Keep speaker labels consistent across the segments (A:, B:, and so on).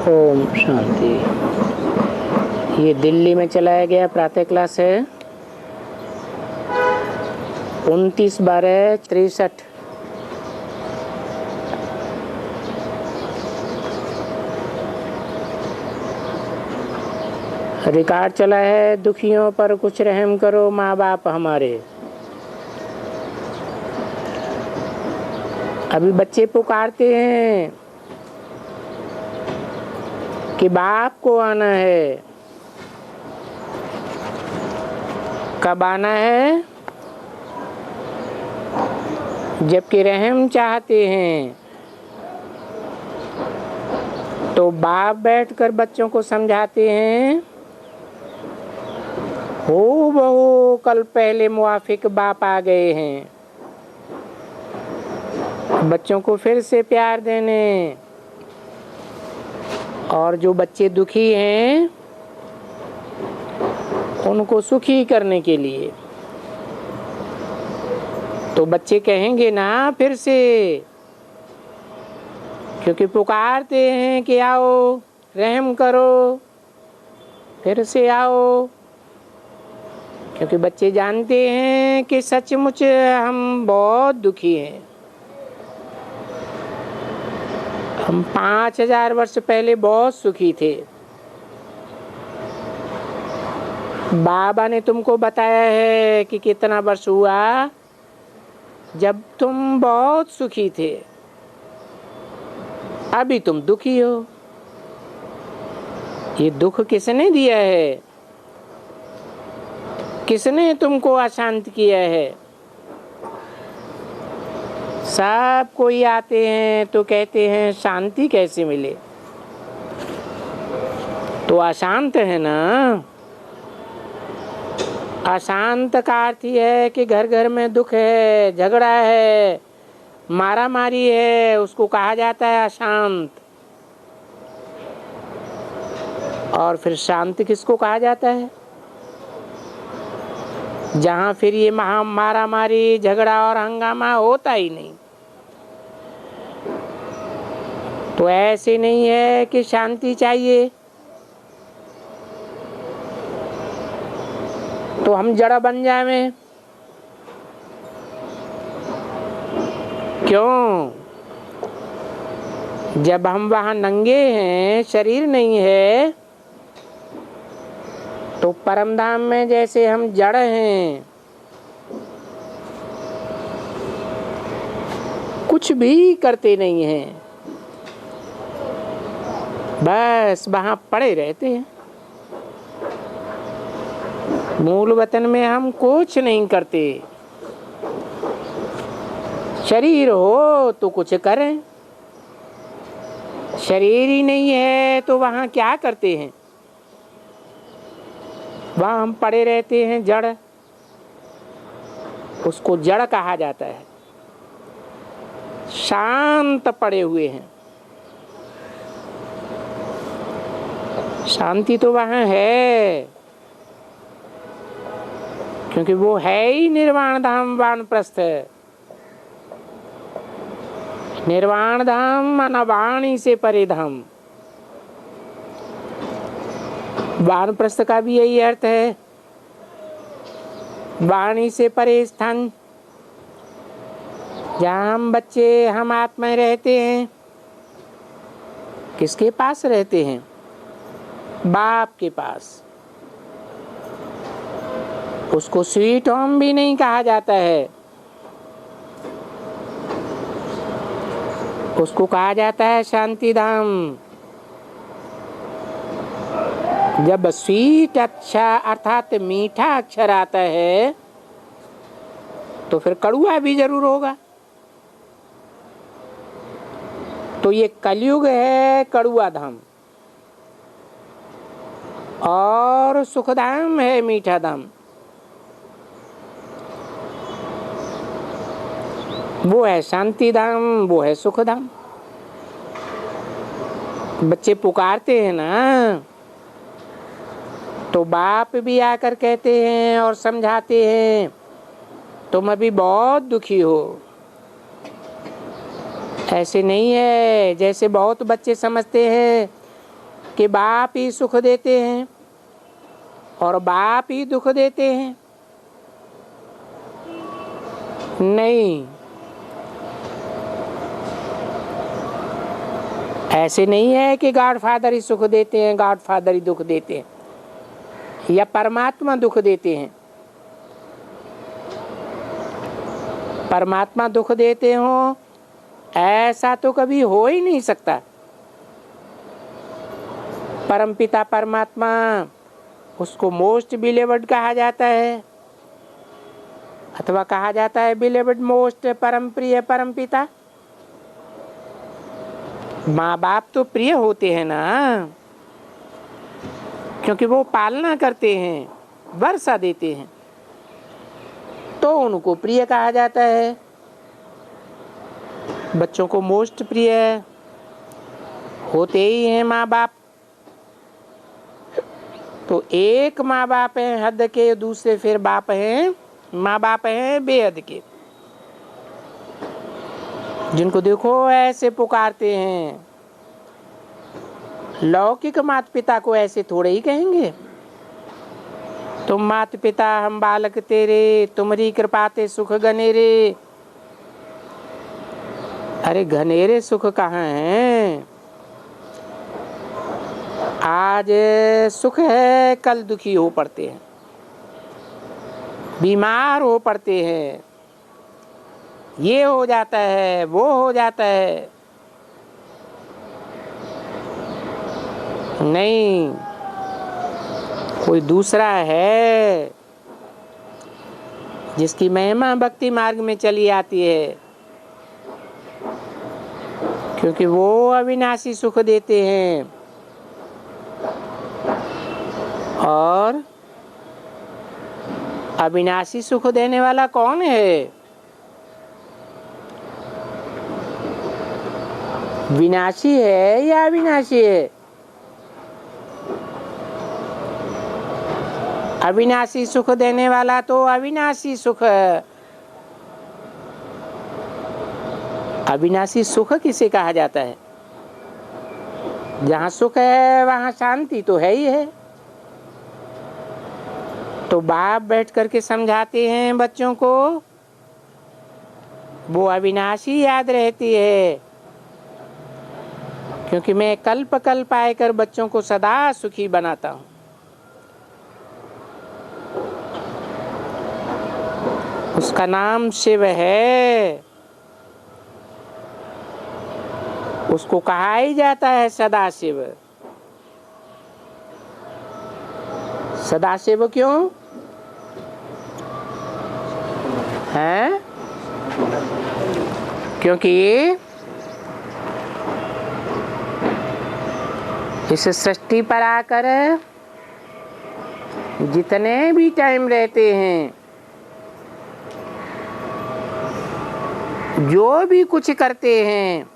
A: ओम शांति। ये दिल्ली में चलाया गया प्रातः क्लास है 29/12/63। रिकॉर्ड चला है, दुखियों पर कुछ रहम करो माँ बाप हमारे। अभी बच्चे पुकारते हैं कि बाप को आना है। कब आना है? जबकि रहम चाहते हैं तो बाप बैठकर बच्चों को समझाते हैं, हो बहू कल पहले मुआफिक बाप आ गए हैं बच्चों को फिर से प्यार देने। और जो बच्चे दुखी हैं उनको सुखी करने के लिए। तो बच्चे कहेंगे ना फिर से, क्योंकि पुकारते हैं कि आओ रहम करो, फिर से आओ। क्योंकि बच्चे जानते हैं कि सचमुच हम बहुत दुखी हैं। हम 5000 वर्ष पहले बहुत सुखी थे। बाबा ने तुमको बताया है कि कितना वर्ष हुआ जब तुम बहुत सुखी थे। अभी तुम दुखी हो। ये दुख किसने दिया है? किसने तुमको अशांत किया है? सब कोई आते हैं तो कहते हैं शांति कैसे मिले, तो अशांत है ना। अशांत का अर्थ है कि घर घर में दुख है, झगड़ा है, मारा मारी है, उसको कहा जाता है अशांत। और फिर शांति किसको कहा जाता है? जहाँ फिर ये मारा मारी, झगड़ा और हंगामा होता ही नहीं। तो ऐसे नहीं है कि शांति चाहिए तो हम जड़ बन जाएं। क्यों? जब हम वहाँ नंगे हैं, शरीर नहीं है, तो परमधाम में जैसे हम जड़ हैं, कुछ भी करते नहीं हैं, बस वहाँ पड़े रहते हैं। मूल वतन में हम कुछ नहीं करते। शरीर हो तो कुछ करें, शरीर ही नहीं है तो वहाँ क्या करते हैं? वहाँ हम पड़े रहते हैं, जड़। उसको जड़ कहा जाता है। शांत पड़े हुए हैं। शांति तो वहाँ है, क्योंकि वो है ही निर्वाण धाम, वानप्रस्थ। निर्वाण धाम माना वाणी से परे धाम। वानप्रस्थ का भी यही अर्थ है, वाणी से परे स्थान। जहाँ हम बच्चे, हम आत्माएं रहते हैं, किसके पास रहते हैं? बाप के पास। उसको स्वीट होम भी नहीं कहा जाता है, उसको कहा जाता है शांति धाम। जब स्वीट अच्छा अर्थात मीठा अक्षर आता है तो फिर कड़ुआ भी जरूर होगा। तो ये कलयुग है कड़ुआ धाम, और सुखधाम है मीठा धाम। वो है शांति धाम, वो है सुख धाम। बच्चे पुकारते हैं ना, तो बाप भी आकर कहते हैं और समझाते हैं, तुम अभी बहुत दुखी हो। ऐसे नहीं है जैसे बहुत बच्चे समझते हैं कि बाप ही सुख देते हैं और बाप ही दुख देते हैं। नहीं, ऐसे नहीं है कि गॉडफादर ही सुख देते हैं, गॉडफादर ही दुख देते हैं या परमात्मा दुख देते हैं। परमात्मा दुख देते हो ऐसा तो कभी हो ही नहीं सकता। परमपिता परमात्मा, उसको मोस्ट बिलेवड कहा जाता है, अथवा कहा जाता है बिलेवड मोस्ट, परम प्रिय परमपिता। माँ बाप तो प्रिय होते हैं ना, क्योंकि वो पालना करते हैं, वर्षा देते हैं, तो उनको प्रिय कहा जाता है। बच्चों को मोस्ट प्रिय होते ही हैं माँ बाप। तो एक माँ बाप हैं हद के, दूसरे फिर बाप हैं, माँ बाप हैं बेहद के, जिनको देखो ऐसे पुकारते हैं। लौकिक माता पिता को ऐसे थोड़े ही कहेंगे, तुम माता पिता हम बालक तेरे, तुम्हारी कृपाते सुख घनेरे। अरे घनेरे सुख कहाँ हैं? आज सुख है, कल दुखी हो पड़ते हैं, बीमार हो पड़ते हैं, ये हो जाता है, वो हो जाता है। नहीं, कोई दूसरा है जिसकी महिमा भक्ति मार्ग में चली आती है, क्योंकि वो अविनाशी सुख देते हैं। और अविनाशी सुख देने वाला कौन है? विनाशी है या अविनाशी है? अविनाशी सुख देने वाला तो अविनाशी सुख है। अविनाशी सुख किसे कहा जाता है? जहाँ सुख है वहाँ शांति तो है ही है। तो बाप बैठ करके समझाते हैं बच्चों को, वो अविनाशी याद रहती है, क्योंकि मैं कल्प कल्प आकर बच्चों को सदा सुखी बनाता हूँ। उसका नाम शिव है, उसको कहा ही जाता है सदाशिव। सदाशिव क्यों है? क्योंकि इस सृष्टि पर आकर जितने भी टाइम रहते हैं, जो भी कुछ करते हैं,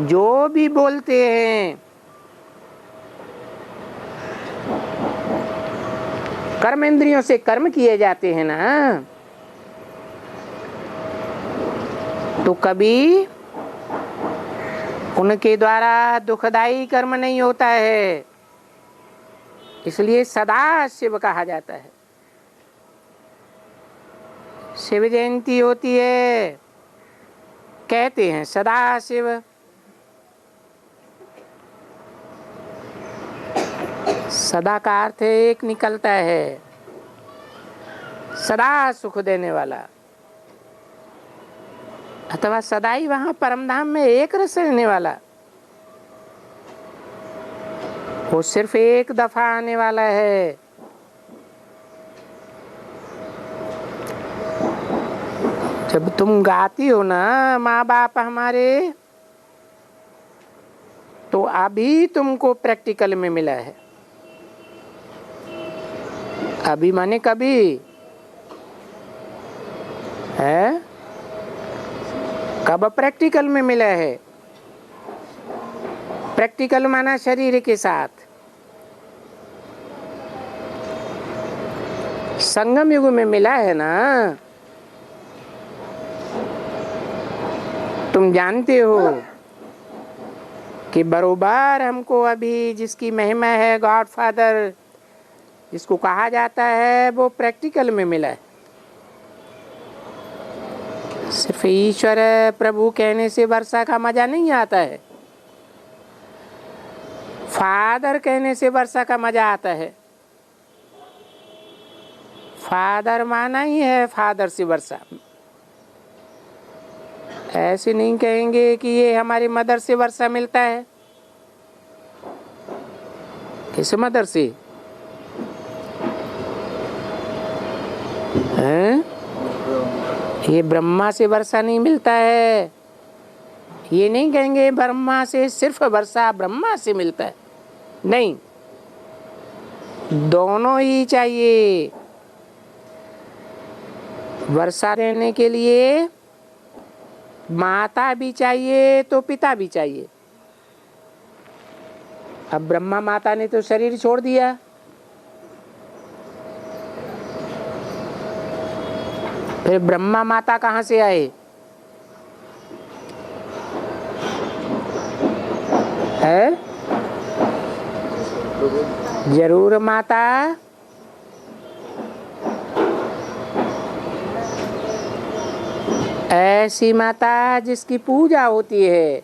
A: जो भी बोलते हैं, कर्म इंद्रियों से कर्म किए जाते हैं ना, तो कभी उनके द्वारा दुखदाई कर्म नहीं होता है, इसलिए सदा शिव कहा जाता है। शिव जयंती होती है, कहते हैं सदा शिव। सदा का अर्थ एक निकलता है, सदा सुख देने वाला, अथवा सदा ही वहां परमधाम में एक रस रहने वाला। वो सिर्फ एक दफा आने वाला है। जब तुम गाती हो ना माँ बाप हमारे, तो अभी तुमको प्रैक्टिकल में मिला है। अभी माने कभी है, कब प्रैक्टिकल में मिला है? प्रैक्टिकल माना शरीर के साथ। संगम युग में मिला है ना। तुम जानते हो कि बरोबर हमको अभी जिसकी महिमा है गॉड फादर जिसको कहा जाता है वो प्रैक्टिकल में मिला है। सिर्फ ईश्वर प्रभु कहने से वर्षा का मजा नहीं आता है, फादर कहने से वर्षा का मजा आता है। फादर माना ही है, फादर से वर्षा। ऐसे नहीं कहेंगे कि ये हमारी मदर से वर्षा मिलता है। किस मदर से हैं? ये ब्रह्मा से वर्षा नहीं मिलता है। ये नहीं कहेंगे ब्रह्मा से सिर्फ वर्षा ब्रह्मा से मिलता है, नहीं, दोनों ही चाहिए। वर्षा देने के लिए माता भी चाहिए तो पिता भी चाहिए। अब ब्रह्मा माता ने तो शरीर छोड़ दिया, फिर ब्रह्मा माता कहाँ से आए? है जरूर माता ऐसी माता जिसकी पूजा होती है।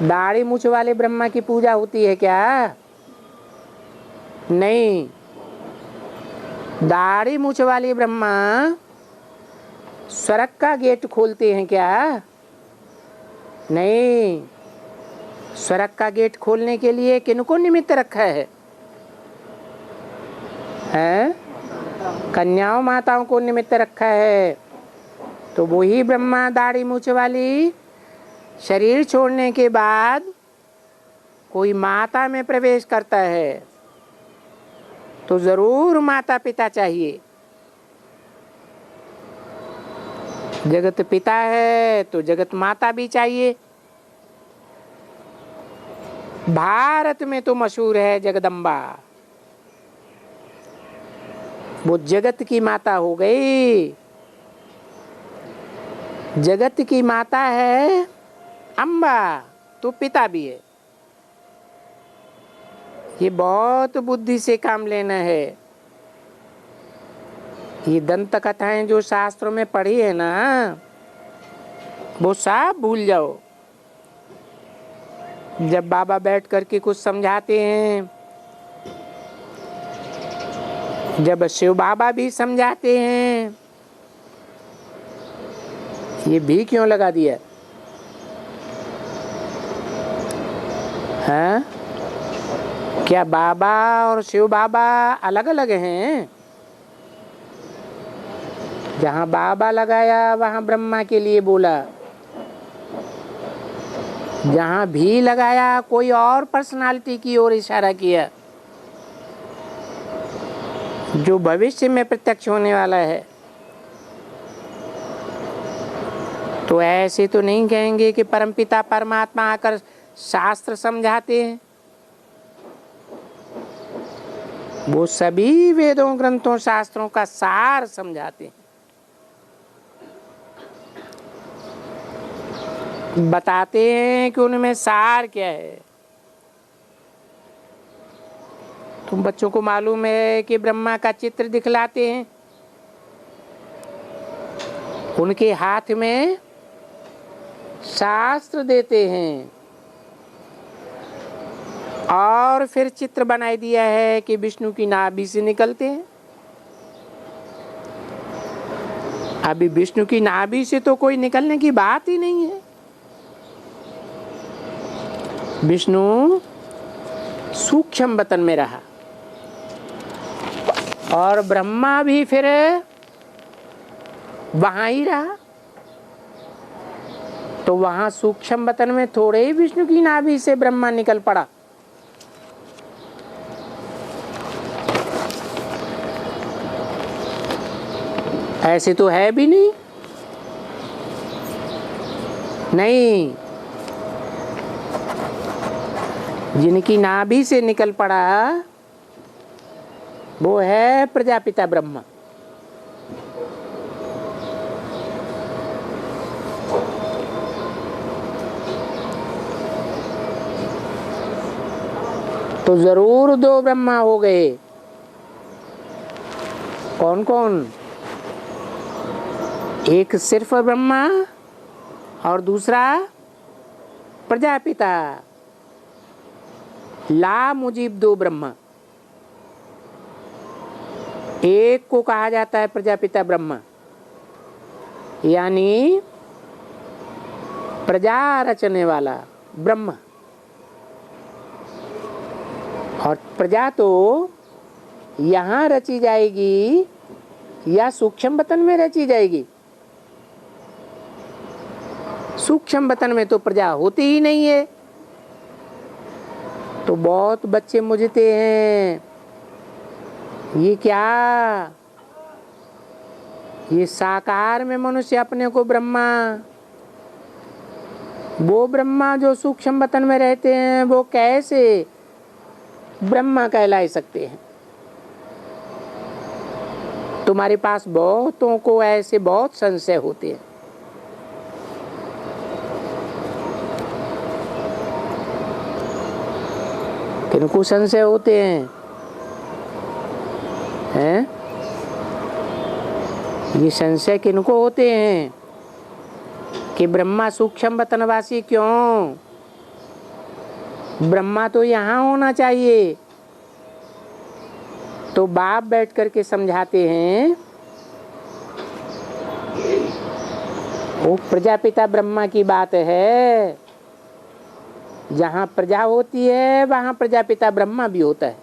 A: दाढ़ी मूछ वाले ब्रह्मा की पूजा होती है क्या? नहीं। दाढ़ी मूछ वाले ब्रह्मा स्वर्ग का गेट खोलते हैं क्या? नहीं। स्वर्ग का गेट खोलने के लिए किनको निमित्त रखा है? कन्याओं माताओं को निमित्त रखा है। तो वही ब्रह्मा दाढ़ी मूछ वाली शरीर छोड़ने के बाद कोई माता में प्रवेश करता है तो जरूर माता पिता चाहिए। जगत पिता है तो जगत माता भी चाहिए। भारत में तो मशहूर है जगदम्बा, वो जगत की माता हो गई। जगत की माता है अम्बा, तो पिता भी है। ये बहुत बुद्धि से काम लेना है। ये दंत कथाएं जो शास्त्रों में पढ़ी है ना, वो सब भूल जाओ। जब बाबा बैठ करके कुछ समझाते हैं, जब शिव बाबा भी समझाते हैं, ये भी क्यों लगा दिया? हाँ, क्या बाबा और शिव बाबा अलग अलग हैं? जहाँ बाबा लगाया वहाँ ब्रह्मा के लिए बोला, जहाँ भी लगाया कोई और पर्सनालिटी की ओर इशारा किया जो भविष्य में प्रत्यक्ष होने वाला है। तो ऐसे तो नहीं कहेंगे कि परमपिता परमात्मा आकर शास्त्र समझाते हैं। वो सभी वेदों ग्रंथों शास्त्रों का सार समझाते हैं, बताते हैं कि उनमें सार क्या है। तुम बच्चों को मालूम है कि ब्रह्मा का चित्र दिखलाते हैं, उनके हाथ में शास्त्र देते हैं और फिर चित्र बनाई दिया है कि विष्णु की नाभि से निकलते हैं। अभी विष्णु की नाभि से तो कोई निकलने की बात ही नहीं है। विष्णु सूक्ष्म बतन में रहा और ब्रह्मा भी फिर वहां ही रहा। तो वहां सूक्ष्म बतन में थोड़े ही विष्णु की नाभि से ब्रह्मा निकल पड़ा। ऐसे तो है भी नहीं। नहीं, जिनकी नाभि से निकल पड़ा वो है प्रजापिता ब्रह्मा। तो जरूर दो ब्रह्मा हो गए। कौन कौन? एक सिर्फ ब्रह्मा और दूसरा प्रजापिता। ला मुजीब दो ब्रह्मा। एक को कहा जाता है प्रजापिता ब्रह्मा, यानी प्रजा रचने वाला ब्रह्मा। और प्रजा तो यहाँ रची जाएगी या सूक्ष्म बतन में रची जाएगी? सूक्ष्म बतन में तो प्रजा होती ही नहीं है। तो बहुत बच्चे मुझते हैं, ये क्या, ये साकार में मनुष्य अपने को ब्रह्मा, वो ब्रह्मा जो सूक्ष्म बतन में रहते हैं वो कैसे ब्रह्मा कहलाए सकते हैं? तुम्हारे पास बहुतों को ऐसे बहुत संशय होते हैं। किनको संशय होते हैं? ये संशय किनको होते हैं कि ब्रह्मा सूक्ष्म बतनवासी क्यों? ब्रह्मा तो यहाँ होना चाहिए। तो बाप बैठ करके समझाते हैं, वो प्रजापिता ब्रह्मा की बात है। जहाँ प्रजा होती है वहाँ प्रजापिता ब्रह्मा भी होता है।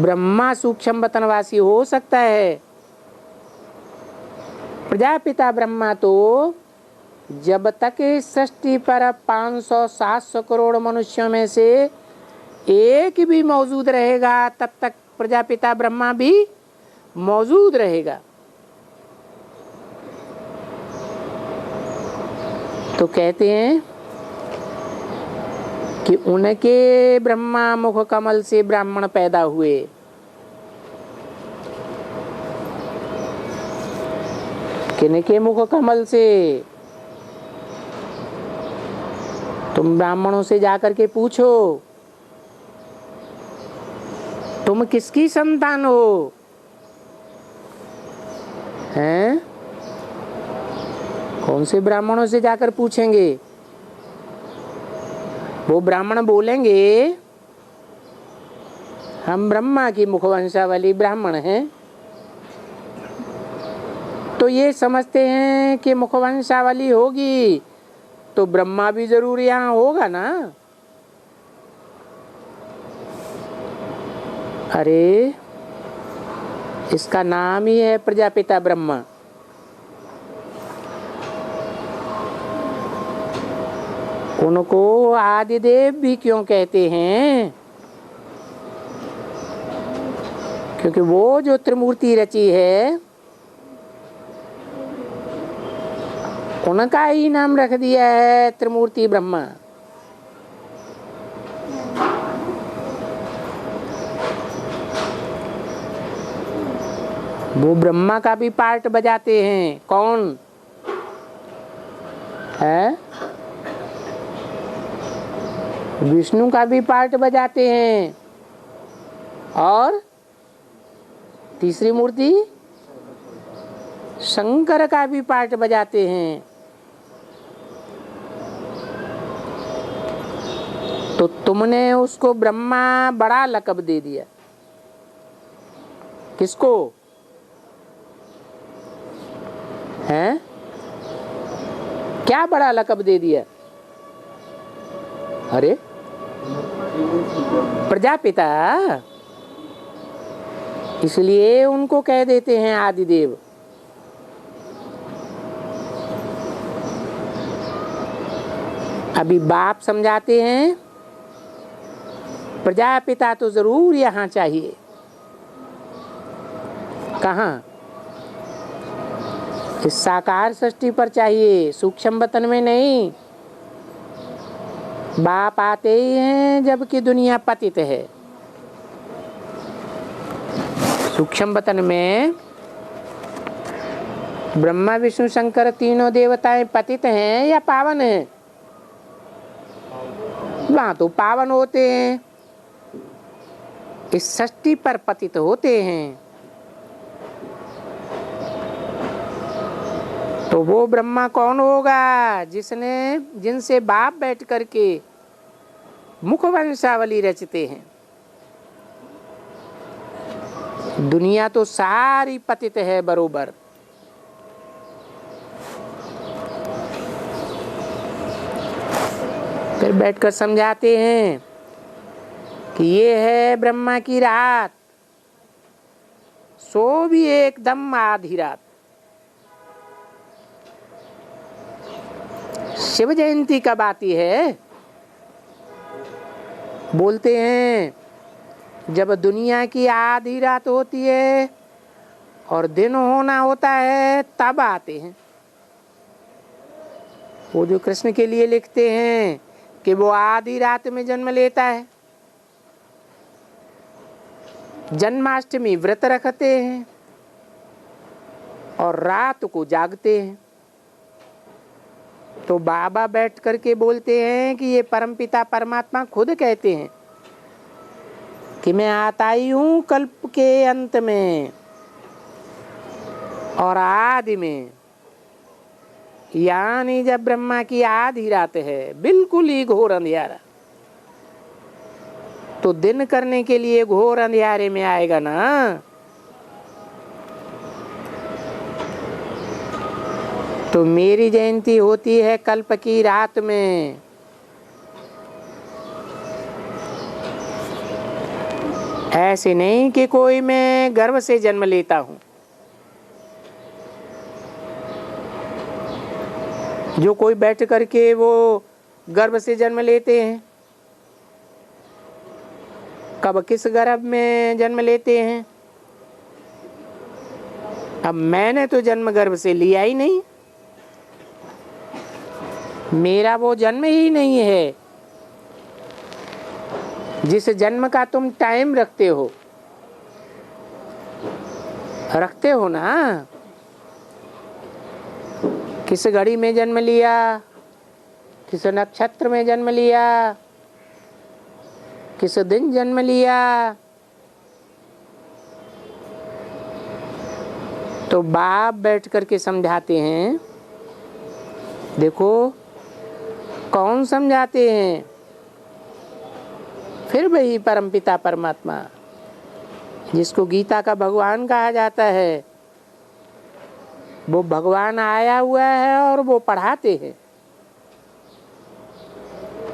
A: ब्रह्मा सूक्ष्म बतनवासी हो सकता है, प्रजापिता ब्रह्मा तो जब तक इस सृष्टि पर 500-700 करोड़ मनुष्यों में से एक भी मौजूद रहेगा तब तक प्रजापिता ब्रह्मा भी मौजूद रहेगा। तो कहते हैं कि उनके ब्रह्मा मुख कमल से ब्राह्मण पैदा हुए। किनके मुख कमल से? तुम ब्राह्मणों से जाकर के पूछो, तुम किसकी संतान हो? हैं? कौन से ब्राह्मणों से जाकर पूछेंगे? वो ब्राह्मण बोलेंगे हम ब्रह्मा की मुखवंशावली ब्राह्मण हैं। तो ये समझते हैं कि मुखवंशावली होगी तो ब्रह्मा भी जरूर यहाँ होगा ना। अरे इसका नाम ही है प्रजापिता ब्रह्मा। उनको आदिदेव भी क्यों कहते हैं? क्योंकि वो जो त्रिमूर्ति रची है उनका ही नाम रख दिया है त्रिमूर्ति ब्रह्मा। वो ब्रह्मा का भी पार्ट बजाते हैं। कौन है? विष्णु का भी पार्ट बजाते हैं। और तीसरी मूर्ति शंकर का भी पार्ट बजाते हैं। तो तुमने उसको ब्रह्मा बड़ा लक़ब दे दिया। किसको? हैं? क्या बड़ा लक़ब दे दिया? अरे प्रजापिता, इसलिए उनको कह देते हैं आदिदेव। अभी बाप समझाते हैं प्रजापिता तो जरूर यहाँ चाहिए। कहाँ? इस साकार सृष्टि पर चाहिए, सूक्ष्म बतन में नहीं। बाप आते ही हैं जबकि दुनिया पतित है। सूक्ष्म बतन में ब्रह्मा विष्णु शंकर तीनों देवताएं पतित हैं या पावन हैं? वहां तो पावन होते हैं, इस सृष्टि पर पतित होते हैं। तो वो ब्रह्मा कौन होगा? जिनसे बाप बैठ करके मुख वंशावली रचते हैं। दुनिया तो सारी पतित है बरोबर। फिर बैठकर समझाते हैं कि ये है ब्रह्मा की रात, सो भी एकदम आधी रात। शिव जयंती कब आती है? बोलते हैं जब दुनिया की आधी रात होती है और दिन होना होता है, तब आते हैं। वो जो कृष्ण के लिए लिखते हैं कि वो आधी रात में जन्म लेता है, जन्माष्टमी व्रत रखते हैं और रात को जागते हैं। तो बाबा बैठ करके बोलते हैं कि ये परमपिता परमात्मा खुद कहते हैं कि मैं आता ही हूँ कल्प के अंत में और आदि में, यानी जब ब्रह्मा की आधी रात है, बिल्कुल ही घोर अंधियारा, तो दिन करने के लिए घोर अंधियारे में आएगा ना। तो मेरी जयंती होती है कल्प की रात में। ऐसे नहीं कि कोई मैं गर्भ से जन्म लेता हूं। जो कोई बैठ करके वो गर्भ से जन्म लेते हैं, कब किस गर्भ में जन्म लेते हैं? अब मैंने तो जन्म गर्भ से लिया ही नहीं, मेरा वो जन्म ही नहीं है जिस जन्म का तुम टाइम रखते हो ना। किस घड़ी में जन्म लिया, किस नक्षत्र में जन्म लिया, किस दिन जन्म लिया। तो बाप बैठ करके समझाते हैं। देखो कौन समझाते हैं? फिर वही परमपिता परमात्मा, जिसको गीता का भगवान कहा जाता है। वो भगवान आया हुआ है और वो पढ़ाते हैं।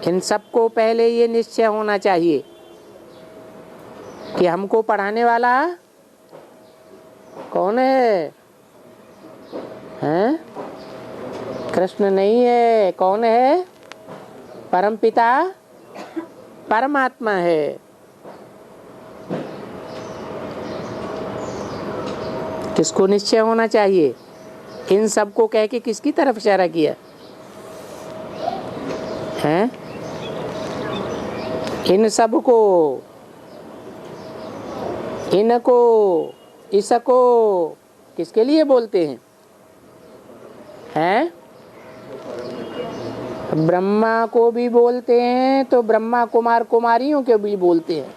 A: इन सबको पहले ये निश्चय होना चाहिए कि हमको पढ़ाने वाला कौन है? हैं? कृष्ण नहीं है। कौन है? परमपिता परमात्मा है। किसको निश्चय होना चाहिए? इन सबको कह के किसकी तरफ इशारा किया है? इन सबको, इनको, इसको किसके लिए बोलते हैं? हैं? ब्रह्मा को भी बोलते हैं तो ब्रह्मा कुमार कुमारियों के भी बोलते हैं।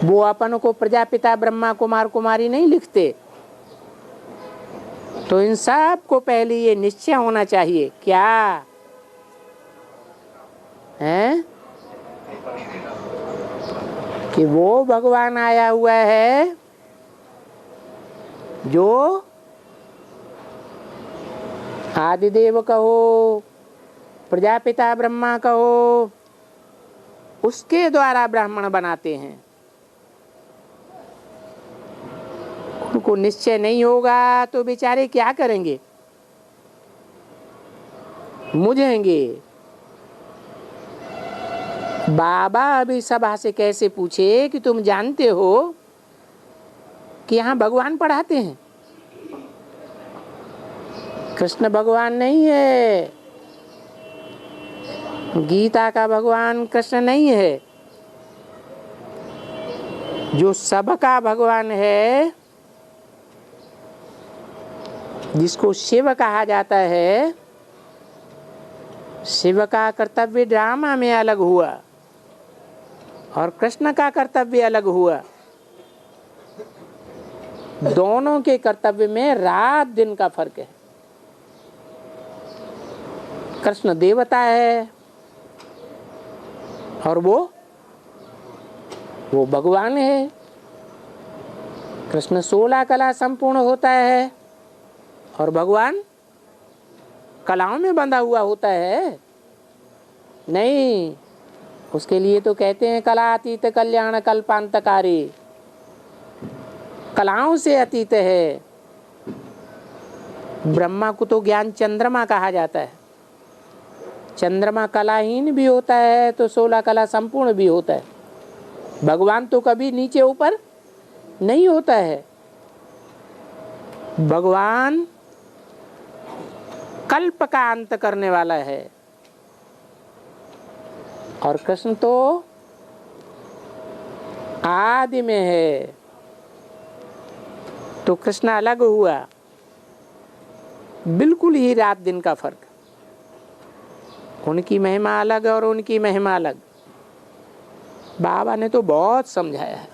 A: वो अपन को प्रजापिता ब्रह्मा कुमार कुमारी नहीं लिखते। तो इन सब को पहले ये निश्चय होना चाहिए, क्या है? कि वो भगवान आया हुआ है जो आदिदेव कहो, प्रजापिता ब्रह्मा कहो, उसके द्वारा ब्राह्मण बनाते हैं। उनको निश्चय नहीं होगा तो बेचारे क्या करेंगे? मुझेंगे। बाबा अभी सभा से कैसे पूछे कि तुम जानते हो कि यहाँ भगवान पढ़ाते हैं? कृष्ण भगवान नहीं है, गीता का भगवान कृष्ण नहीं है। जो सबका भगवान है, जिसको शिव कहा जाता है, शिव का कर्तव्य ड्रामा में अलग हुआ और कृष्ण का कर्तव्य अलग हुआ। दोनों के कर्तव्य में रात दिन का फर्क है। कृष्ण देवता है और वो भगवान है। कृष्ण 16 कला संपूर्ण होता है और भगवान कलाओं में बंधा हुआ होता है। नहीं, उसके लिए तो कहते हैं कलातीत कल्याण कल्पांतकारी, कलाओं से अतीत है। ब्रह्मा को तो ज्ञान चंद्रमा कहा जाता है। चंद्रमा कलाहीन भी होता है तो 16 कला संपूर्ण भी होता है। भगवान तो कभी नीचे ऊपर नहीं होता है। भगवान कल्प का अंत करने वाला है और कृष्ण तो आदि में है। तो कृष्ण अलग हुआ, बिल्कुल ही रात दिन का फर्क। उनकी महिमा अलग और उनकी महिमा अलग। बाबा ने तो बहुत समझाया है।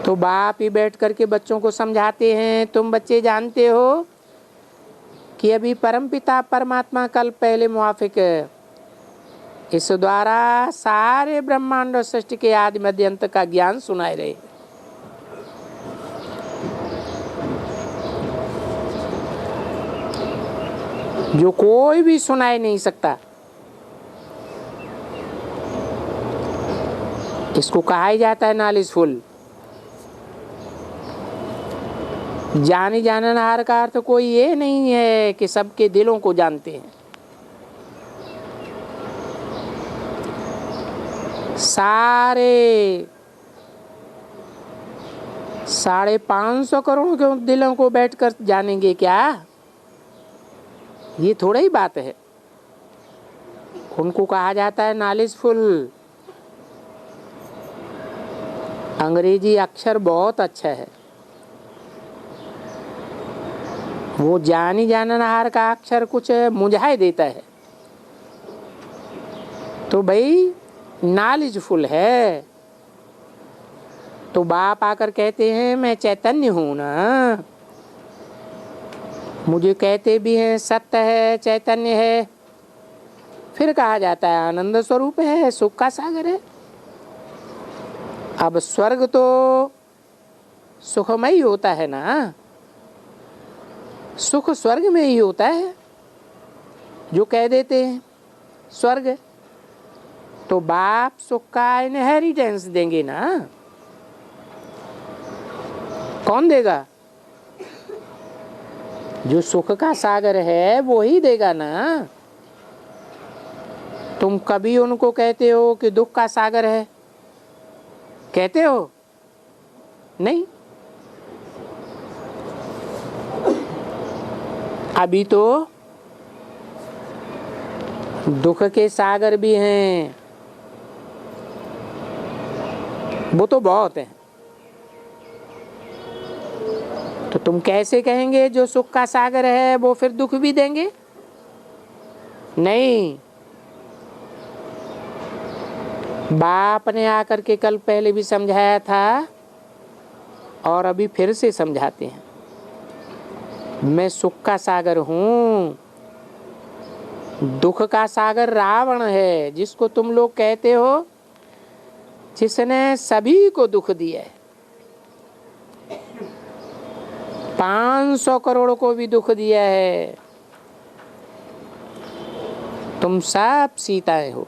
A: तो बाप ही बैठ करके बच्चों को समझाते हैं, तुम बच्चे जानते हो कि अभी परमपिता परमात्मा कल पहले मुआफिक है, इस द्वारा सारे ब्रह्मांड और सृष्टि के आदि मध्य अंत का ज्ञान सुनाए रहे। जो कोई भी सुनाए नहीं सकता। इसको कहा ही जाता है नॉलेजफुल। जाने जाननहार का अर्थ कोई ये नहीं है कि सबके दिलों को जानते हैं। सारे 550 करोड़ के दिलों को बैठकर जानेंगे क्या? ये थोड़ा ही बात है। उनको कहा जाता है नॉलेजफुल। अंग्रेजी अक्षर बहुत अच्छा है। वो जानी जाननहार का अक्षर कुछ मुझाए देता है। तो भाई नॉलेजफुल है। तो बाप आकर कहते हैं मैं चैतन्य हूं ना। मुझे कहते भी हैं सत्य है, चैतन्य है। फिर कहा जाता है आनंद स्वरूप है, सुख का सागर है। अब स्वर्ग तो सुखमय होता है ना। सुख स्वर्ग में ही होता है। जो कह देते हैं स्वर्ग, तो बाप सुख का इनहेरिटेंस देंगे ना। कौन देगा? जो सुख का सागर है वो ही देगा ना। तुम कभी उनको कहते हो कि दुख का सागर है? कहते हो? नहीं। अभी तो दुख के सागर भी हैं, वो तो बहुत है। तो तुम कैसे कहेंगे जो सुख का सागर है वो फिर दुख भी देंगे? नहीं। बाप ने आकर के कल पहले भी समझाया था और अभी फिर से समझाते हैं। मैं सुख का सागर हूँ। दुख का सागर रावण है, जिसको तुम लोग कहते हो, जिसने सभी को दुख दिया है। 500 करोड़ को भी दुख दिया है। तुम सब सीताएं हो,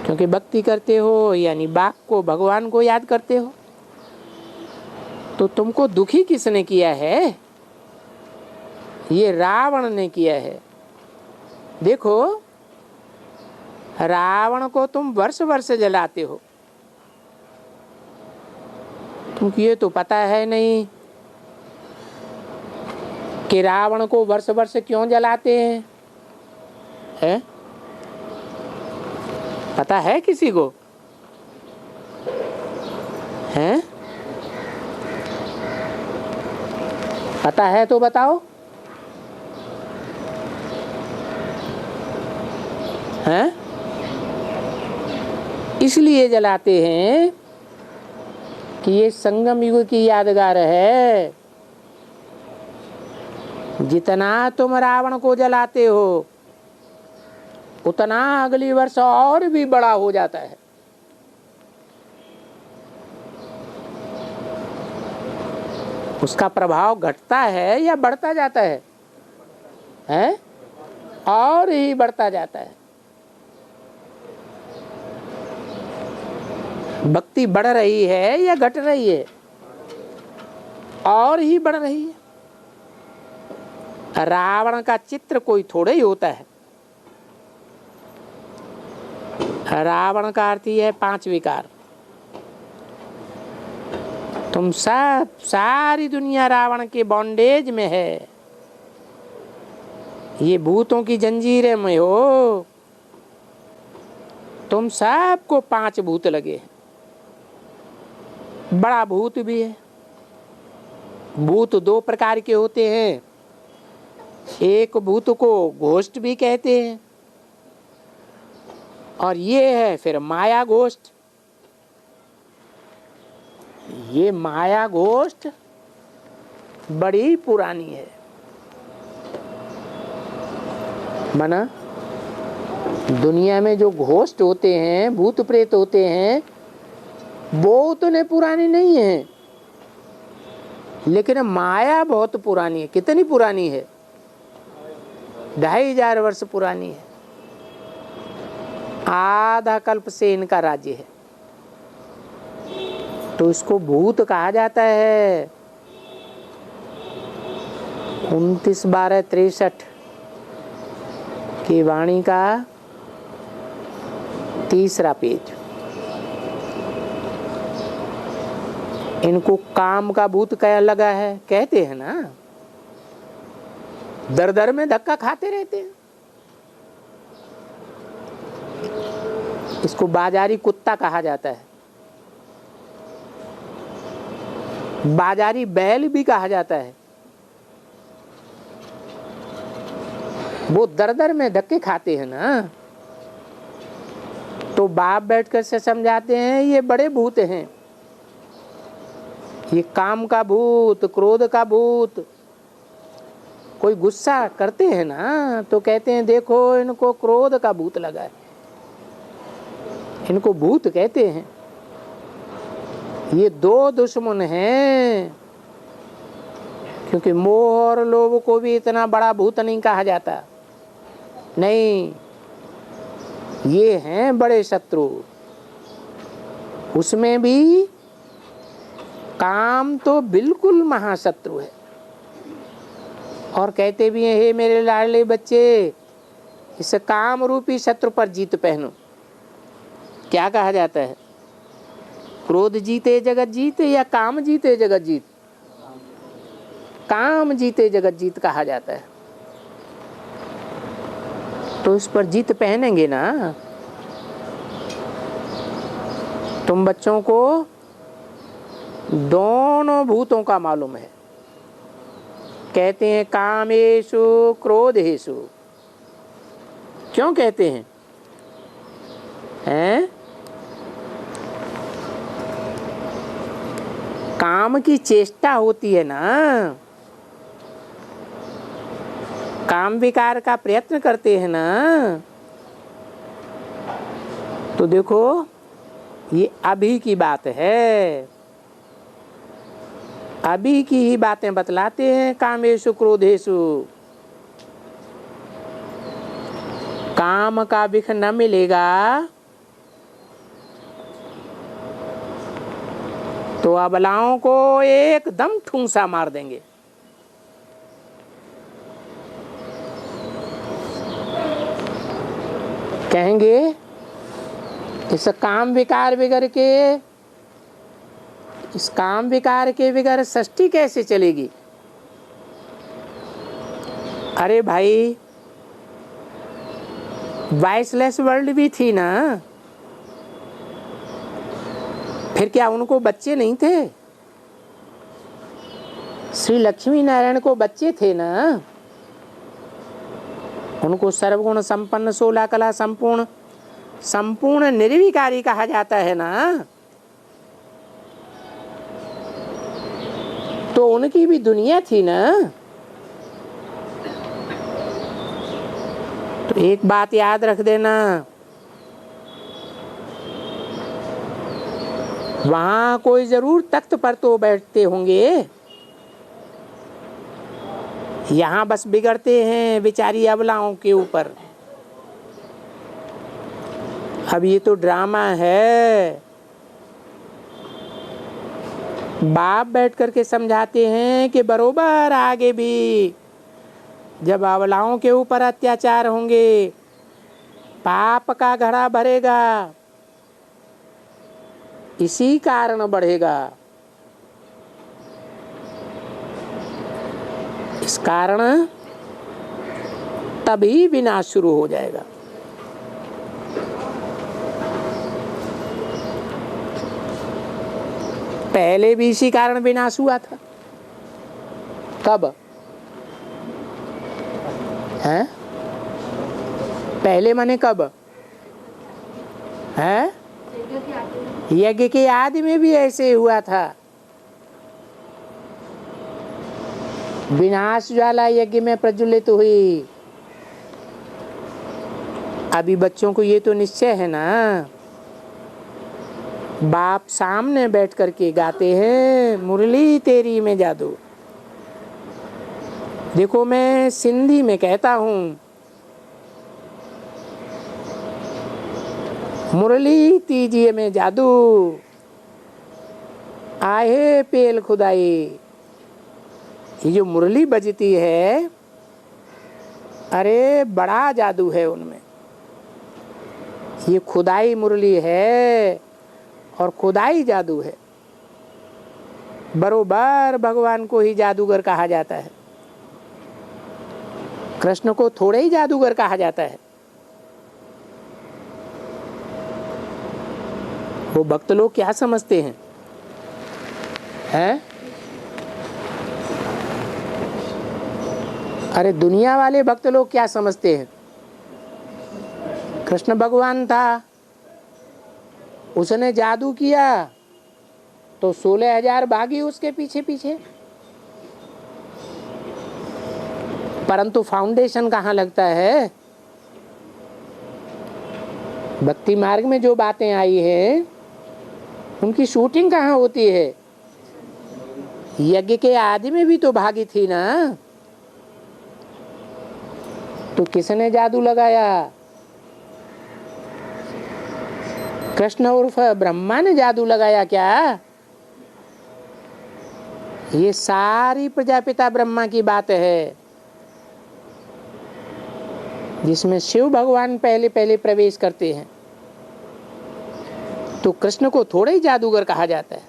A: क्योंकि भक्ति करते हो, यानी बाप को, भगवान को याद करते हो। तो तुमको दुखी किसने किया है? ये रावण ने किया है। देखो, रावण को तुम वर्ष वर्ष जलाते हो। तुमको ये तो पता है नहीं कि रावण को वर्ष वर्ष क्यों जलाते हैं? है? पता है किसी को? हैं? पता है तो बताओ। हैं? इसलिए जलाते हैं कि ये संगम युग की यादगार है। जितना तुम रावण को जलाते हो उतना अगली वर्ष और भी बड़ा हो जाता है। उसका प्रभाव घटता है या बढ़ता जाता है? हैं? और ही बढ़ता जाता है। भक्ति बढ़ रही है या घट रही है? और ही बढ़ रही है। रावण का चित्र कोई थोड़े ही होता है। रावण का अर्थ ही है 5 विकार। तुम सब सारी दुनिया रावण के बॉन्डेज में है। ये भूतों की जंजीरें में हो। तुम सबको 5 भूत लगे। बड़ा भूत भी है। भूत 2 प्रकार के होते हैं। एक भूत को घोष्ट भी कहते हैं और ये है फिर माया घोष्ट। ये माया घोष्ट बड़ी पुरानी है। माना दुनिया में जो घोष्ट होते हैं, भूत प्रेत होते हैं, वो उतने पुरानी नहीं है, लेकिन माया बहुत पुरानी है। कितनी पुरानी है? 2500 वर्ष पुरानी है। आधा कल्प से इनका राज्य है। तो इसको भूत कहा जाता है। 29/12/63 की वाणी का 3रा पेज। इनको काम का भूत क्या लगा है? कहते हैं ना, दर दर में धक्का खाते रहते हैं। इसको बाजारी कुत्ता कहा जाता है। बाजारी बैल भी कहा जाता है। वो दर दर में धक्के खाते हैं ना, तो बाप बैठकर से समझाते हैं ये बड़े भूत हैं। ये काम का भूत, क्रोध का भूत। कोई गुस्सा करते हैं ना तो कहते हैं देखो इनको क्रोध का भूत लगा है। इनको भूत कहते हैं। ये 2 दुश्मन हैं। क्योंकि मोह और लोभ को भी इतना बड़ा भूत नहीं कहा जाता। नहीं, ये हैं बड़े शत्रु। उसमें भी काम तो बिल्कुल महाशत्रु है। और कहते भी हैं हे मेरे लाडले बच्चे, इस काम रूपी शत्रु पर जीत पहनो। क्या कहा जाता है? क्रोध जीते जगत जीत या काम जीते जगत जीत? काम जीते जगत जीत कहा जाता है। तो इस पर जीत पहनेंगे ना। तुम बच्चों को दोनों भूतों का मालूम है। कहते हैं कामेषु क्रोधेषु। क्यों कहते हैं? हैं? काम की चेष्टा होती है ना, काम विकार का प्रयत्न करते हैं ना। तो देखो ये अभी की बात है। अभी की ही बातें बतलाते हैं। कामेषु क्रोधेषु। काम का विख न मिलेगा तो अबलाओं को एकदम ठूंसा मार देंगे। कहेंगे इस काम विकार बिगड़ के, इस काम विकार के बिगड़ सृष्टि कैसे चलेगी? अरे भाई, वॉइसलेस वर्ल्ड भी थी ना, फिर क्या उनको बच्चे नहीं थे? श्री लक्ष्मी नारायण को बच्चे थे ना। उनको सर्वगुण संपन्न 16 कला संपूर्ण संपूर्ण निर्विकारी कहा जाता है ना। तो उनकी भी दुनिया थी ना। तो एक बात याद रख देना, वहां कोई जरूर तख्त पर तो बैठते होंगे, यहां बस बिगड़ते हैं बेचारी अबलाओं के ऊपर। अब ये तो ड्रामा है। बाप बैठ करके समझाते हैं कि बरोबर आगे भी जब अबलाओं के ऊपर अत्याचार होंगे, पाप का घड़ा भरेगा, इसी कारण बढ़ेगा। इस कारण तभी विनाश शुरू हो जाएगा। पहले भी इसी कारण विनाश हुआ था। कब है? पहले माने कब है? यज्ञ के आदि में भी ऐसे हुआ था। विनाश ज्वाला यज्ञ में प्रज्वलित हुई। अभी बच्चों को ये तो निश्चय है ना, बाप सामने बैठ करके गाते हैं मुरली तेरी में जादू। देखो मैं सिंधी में कहता हूँ, मुरली तीजिए में जादू, आहे पेल खुदाई। ये जो मुरली बजती है, अरे बड़ा जादू है उनमें। ये खुदाई मुरली है और खुदाई जादू है। बरोबर भगवान को ही जादूगर कहा जाता है, कृष्ण को थोड़े ही जादूगर कहा जाता है। वो भक्त लोग क्या समझते हैं? हैं? अरे दुनिया वाले भक्त लोग क्या समझते हैं? कृष्ण भगवान था, उसने जादू किया तो 16,000 भागी उसके पीछे पीछे, परंतु फाउंडेशन कहाँ लगता है? भक्ति मार्ग में जो बातें आई हैं उनकी शूटिंग कहाँ होती है? यज्ञ के आदि में भी तो भागी थी ना। तो किसने जादू लगाया? कृष्ण उर्फ ब्रह्मा ने जादू लगाया क्या? ये सारी प्रजापिता ब्रह्मा की बात है, जिसमें शिव भगवान पहले पहले प्रवेश करते हैं। तो कृष्ण को थोड़ा ही जादूगर कहा जाता है।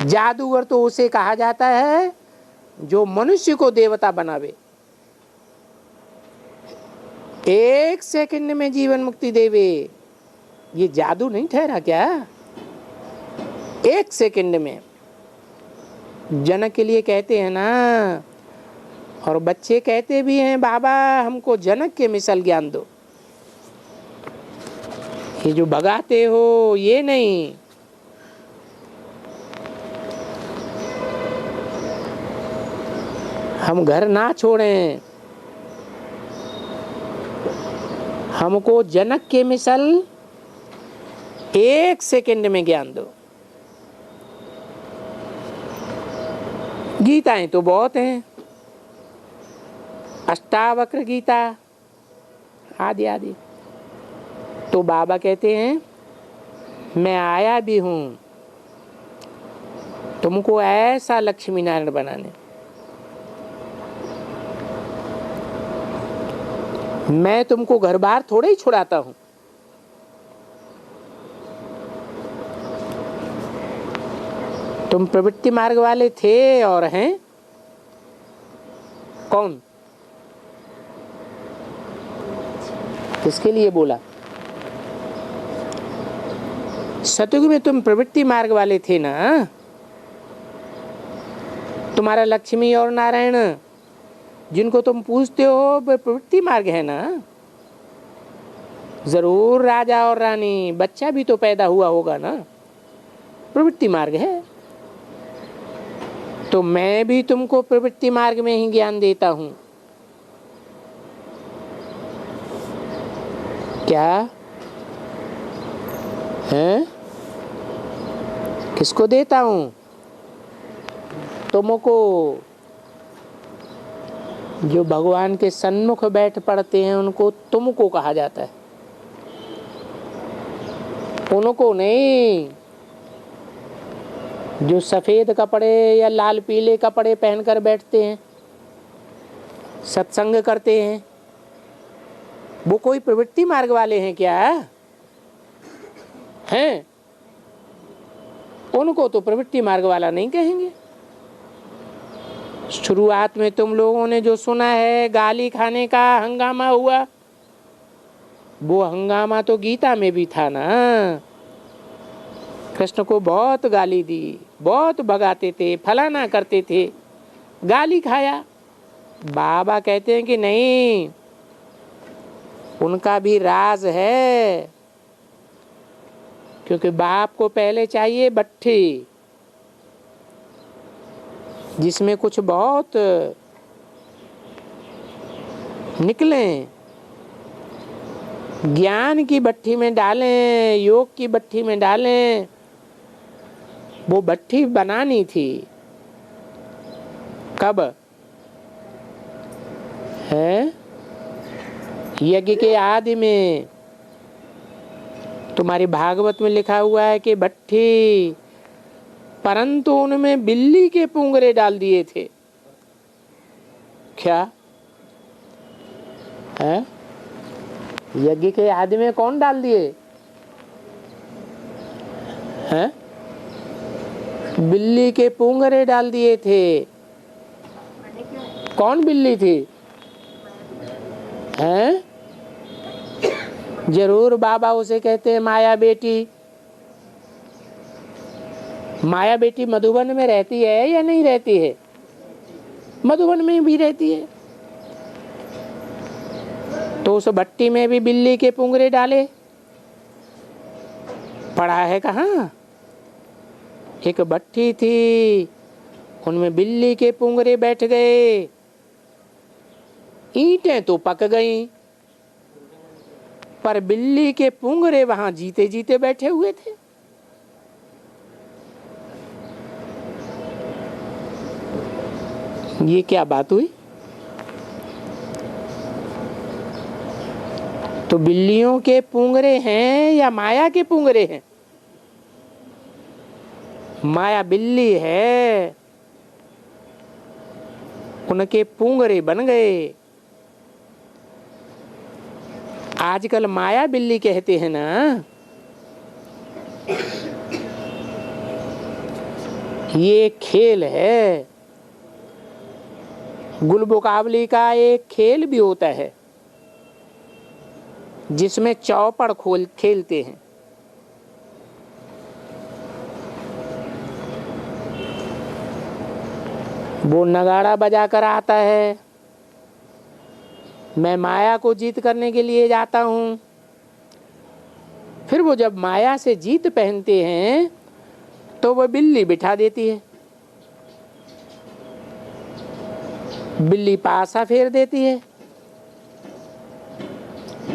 A: जादूगर तो उसे कहा जाता है जो मनुष्य को देवता बनावे, 1 सेकंड में जीवन मुक्ति देवे। ये जादू नहीं ठहरा क्या? 1 सेकंड में। जनक के लिए कहते हैं ना, और बच्चे कहते भी हैं बाबा हमको जनक के मिसल ज्ञान दो। ये जो भगाते हो ये नहीं, हम घर ना छोड़ें, हमको जनक के मिसल 1 सेकंड में ज्ञान दो। गीताएं तो बहुत हैं, अष्टावक्र गीता आदि आदि। तो बाबा कहते हैं मैं आया भी हूं तुमको ऐसा लक्ष्मी नारायण बनाने। मैं तुमको घर बार थोड़े ही छुड़ाता हूं। तुम प्रवृत्ति मार्ग वाले थे और हैं। कौन? किसके लिए बोला? सतयुग में तुम प्रवृत्ति मार्ग वाले थे ना। तुम्हारा लक्ष्मी और नारायण जिनको तुम पूछते हो वो प्रवृत्ति मार्ग है ना। जरूर राजा और रानी, बच्चा भी तो पैदा हुआ होगा ना, प्रवृत्ति मार्ग है। तो मैं भी तुमको प्रवृत्ति मार्ग में ही ज्ञान देता हूं। क्या है? किसको देता हूं? तुमको। जो भगवान के सन्मुख बैठ पड़ते हैं उनको तुमको कहा जाता है, उनको नहीं। जो सफेद कपड़े या लाल पीले कपड़े पहनकर बैठते हैं, सत्संग करते हैं, वो कोई प्रवृत्ति मार्ग वाले हैं क्या? हैं? उनको तो प्रवृत्ति मार्ग वाला नहीं कहेंगे। शुरुआत में तुम लोगों ने जो सुना है गाली खाने का हंगामा हुआ, वो हंगामा तो गीता में भी था ना। कृष्ण को बहुत गाली दी, बहुत भगाते थे, फलाना करते थे, गाली खाया। बाबा कहते हैं कि नहीं, उनका भी राज है। क्योंकि बाप को पहले चाहिए भट्ठी, जिसमें कुछ बहुत निकले। ज्ञान की भट्टी में डालें, योग की भट्टी में डालें। वो भट्टी बनानी थी कब? है यज्ञ के आदि में। तुम्हारी भागवत में लिखा हुआ है कि भट्टी, परंतु उनमें बिल्ली के पुंगरे डाल दिए थे। क्या है? यज्ञ के आदि में कौन डाल दिए हैं? बिल्ली के पुंगरे डाल दिए थे। कौन बिल्ली थी? हैं? जरूर बाबा उसे कहते हैं माया बेटी। माया बेटी मधुबन में रहती है या नहीं रहती है? मधुबन में भी रहती है। तो उस भट्टी में भी बिल्ली के पुंगरे डाले। पड़ा है कहाँ? एक भट्टी थी, उनमें बिल्ली के पुंगरे बैठ गए। ईंटें तो पक गईं, पर बिल्ली के पुंगरे वहां जीते जीते बैठे हुए थे। ये क्या बात हुई? तो बिल्लियों के पुंगरे हैं या माया के पुंगरे हैं? माया बिल्ली है, उनके पुंगरे बन गए। आजकल माया बिल्ली कहते हैं ना। ये खेल है, गुल मुकाबले का एक खेल भी होता है जिसमें चौपड़ खेलते हैं। वो नगाड़ा बजा कर आता है, मैं माया को जीत करने के लिए जाता हूं। फिर वो जब माया से जीत पहनते हैं तो वो बिल्ली बिठा देती है, बिल्ली पासा फेर देती है।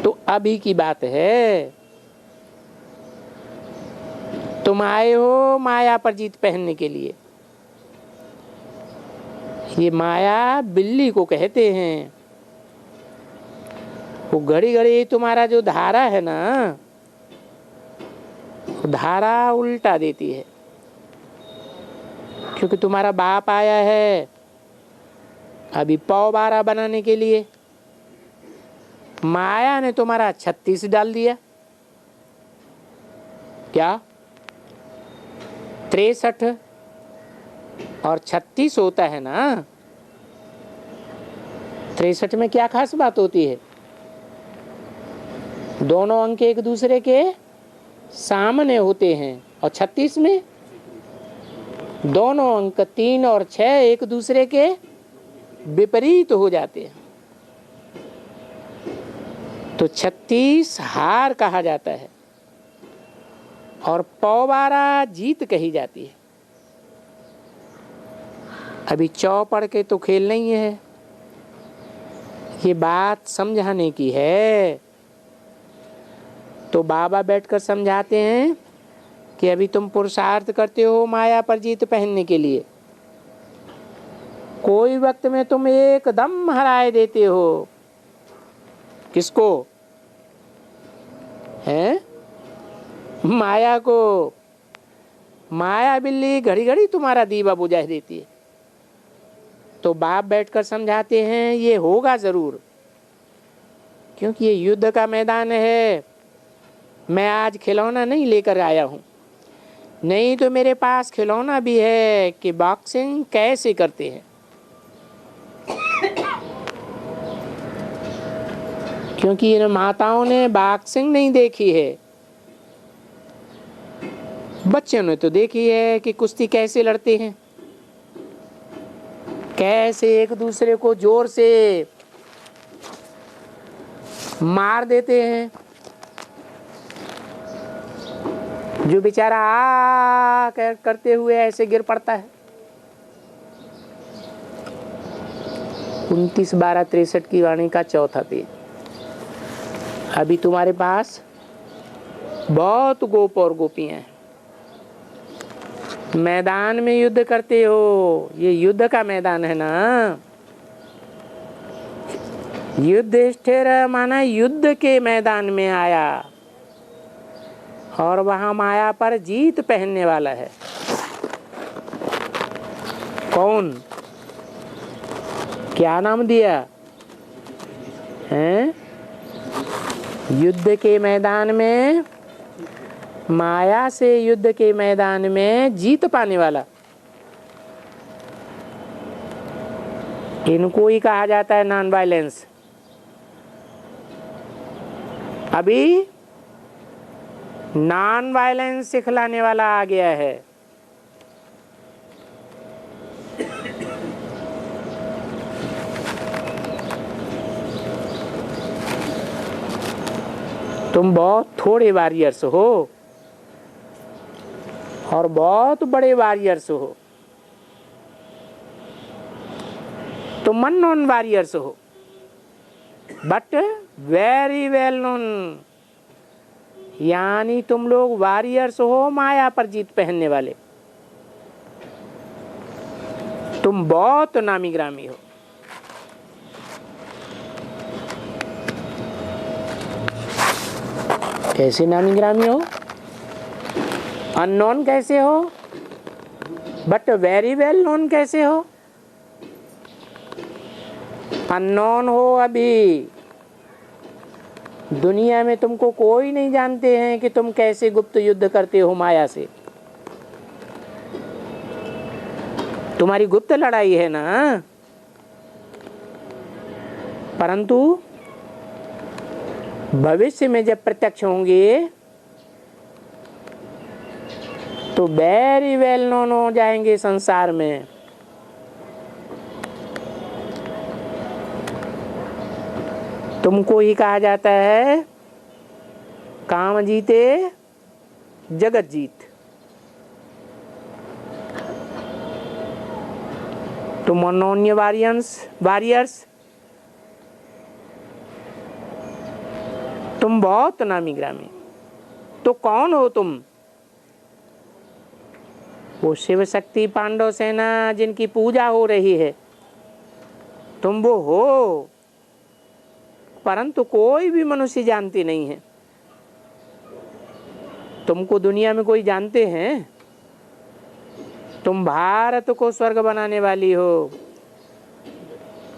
A: तो अभी की बात है, तुम आए हो माया पर जीत पहनने के लिए। ये माया बिल्ली को कहते हैं। वो घड़ी घड़ी तुम्हारा जो धारा है ना, धारा उल्टा देती है। क्योंकि तुम्हारा बाप आया है अभी पौ बारा बनाने के लिए, माया ने तुम्हारा 36 डाल दिया। क्या 63 और 36 होता है ना? 63 में क्या खास बात होती है? दोनों अंक एक दूसरे के सामने होते हैं। और 36 में दोनों अंक 3 और 6 एक दूसरे के विपरीत हो जाते हैं। तो 36 हार कहा जाता है और पौबारा जीत कही जाती है। अभी चौ पढ़ के तो खेल नहीं है, ये बात समझाने की है। तो बाबा बैठकर समझाते हैं कि अभी तुम पुरुषार्थ करते हो माया पर जीत पहनने के लिए, कोई वक्त में तुम एकदम हराए देते हो। किसको? हैं? माया को। माया बिल्ली घड़ी घड़ी तुम्हारा दीवा बुझा देती है। तो बाप बैठकर समझाते हैं ये होगा जरूर, क्योंकि ये युद्ध का मैदान है। मैं आज खिलौना नहीं लेकर आया हूं, नहीं तो मेरे पास खिलौना भी है कि बॉक्सिंग कैसे करते हैं। क्योंकि इन माताओं ने बॉक्सिंग नहीं देखी है, बच्चों ने तो देखी है कि कुश्ती कैसे लड़ते हैं, कैसे एक दूसरे को जोर से मार देते हैं। जो बेचारा आ करते हुए ऐसे गिर पड़ता है। 29/12/63 की वाणी का चौथा पेज। अभी तुम्हारे पास बहुत गोप और गोपियां हैं, मैदान में युद्ध करते हो। ये युद्ध का मैदान है ना। युधिष्ठिर माना युद्ध के मैदान में आया और वहां माया पर जीत पहनने वाला है। कौन? क्या नाम दिया है? युद्ध के मैदान में, माया से युद्ध के मैदान में जीत पाने वाला, इनको ही कहा जाता है नॉन वायलेंस। अभी नॉन वायलेंस सिखलाने वाला आ गया है। तुम बहुत थोड़े वॉरियर्स हो और बहुत बड़े वॉरियर्स हो। तुम अननोन वॉरियर्स हो बट वेरी वेल नोन, यानी तुम लोग वॉरियर्स हो माया पर जीत पहनने वाले। तुम बहुत नामी ग्रामी हो। कैसे नामी ग्रामी हो? अननोन कैसे हो बट वेरी वेल नोन कैसे हो? अननोन हो, अभी दुनिया में तुमको कोई नहीं जानते हैं कि तुम कैसे गुप्त युद्ध करते हो माया से। तुम्हारी गुप्त लड़ाई है ना। परंतु भविष्य में जब प्रत्यक्ष होंगे तो वेरी वेल नोन हो जाएंगे संसार में। तुमको ही कहा जाता है काम जीते जगत जीत। तुम अनोन्य वॉरियर्स, तुम बहुत नामी ग्रामी। तो कौन हो तुम? वो शिव शक्ति पांडव सेना जिनकी पूजा हो रही है, तुम वो हो। परंतु कोई भी मनुष्य जानती नहीं है। तुमको दुनिया में कोई जानते हैं? तुम भारत को स्वर्ग बनाने वाली हो,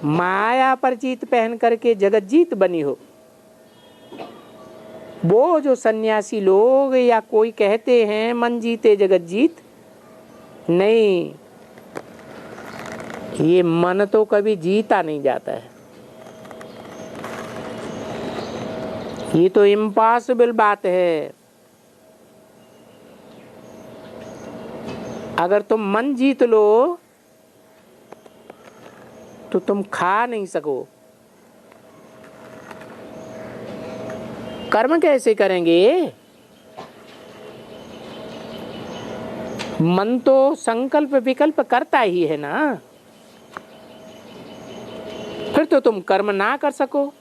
A: माया पर जीत पहन करके जगत जीत बनी हो। वो जो सन्यासी लोग या कोई कहते हैं मन जीते जगत जीत, नहीं, ये मन तो कभी जीता नहीं जाता है। ये तो इम्पॉसिबल बात है। अगर तुम मन जीत लो तो तुम खा नहीं सको। कर्म कैसे करेंगे? मन तो संकल्प विकल्प करता ही है ना, फिर तो तुम कर्म ना कर सको,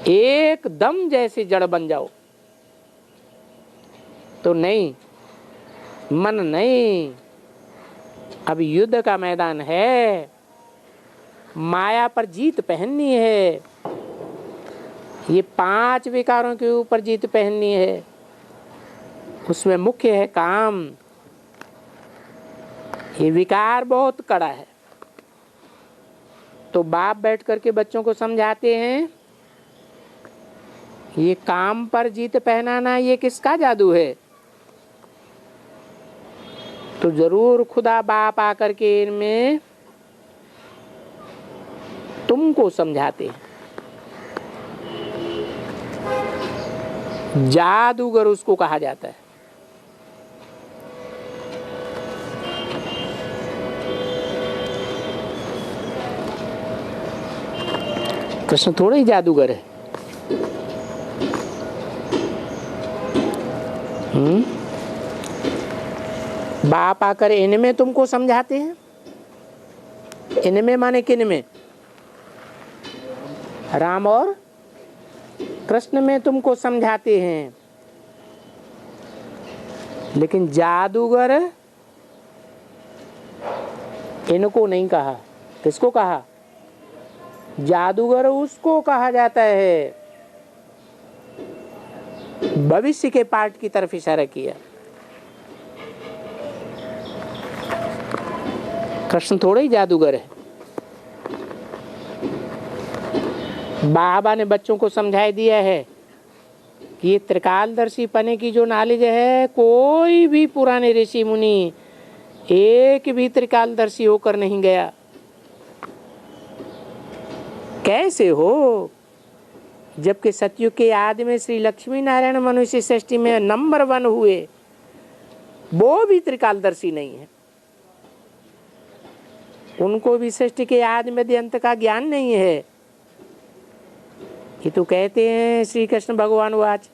A: एकदम जैसे जड़ बन जाओ। तो नहीं, मन नहीं, अब युद्ध का मैदान है, माया पर जीत पहननी है, ये 5 विकारों के ऊपर जीत पहननी है। उसमें मुख्य है काम। ये विकार बहुत कड़ा है। तो बाप बैठ करके बच्चों को समझाते हैं, ये काम पर जीत पहनाना ये किसका जादू है? तो जरूर खुदा बाप आकर के इनमें तुमको समझाते हैं। जादूगर उसको कहा जाता है। कृष्ण थोड़ा ही जादूगर है। बाप आकर इनमें तुमको समझाते हैं। इनमें माने किन में? राम और कृष्ण में तुमको समझाते हैं। लेकिन जादूगर इनको नहीं कहा। किसको कहा? जादूगर उसको कहा जाता है। भविष्य के पार्ट की तरफ इशारा किया। कृष्ण थोड़े ही जादूगर है। बाबा ने बच्चों को समझाई दिया है कि ये त्रिकालदर्शी पने की जो नॉलेज है, कोई भी पुराने ऋषि मुनि एक भी त्रिकालदर्शी होकर नहीं गया। कैसे हो? जबकि सतयुग के आदि में श्री लक्ष्मी नारायण मनुष्य सृष्टि में नंबर 1 हुए, वो भी त्रिकालदर्शी नहीं है। उनको भी सृष्टि के आदि में अंत का ज्ञान नहीं है। ये तो कहते हैं श्री कृष्ण भगवान वाच।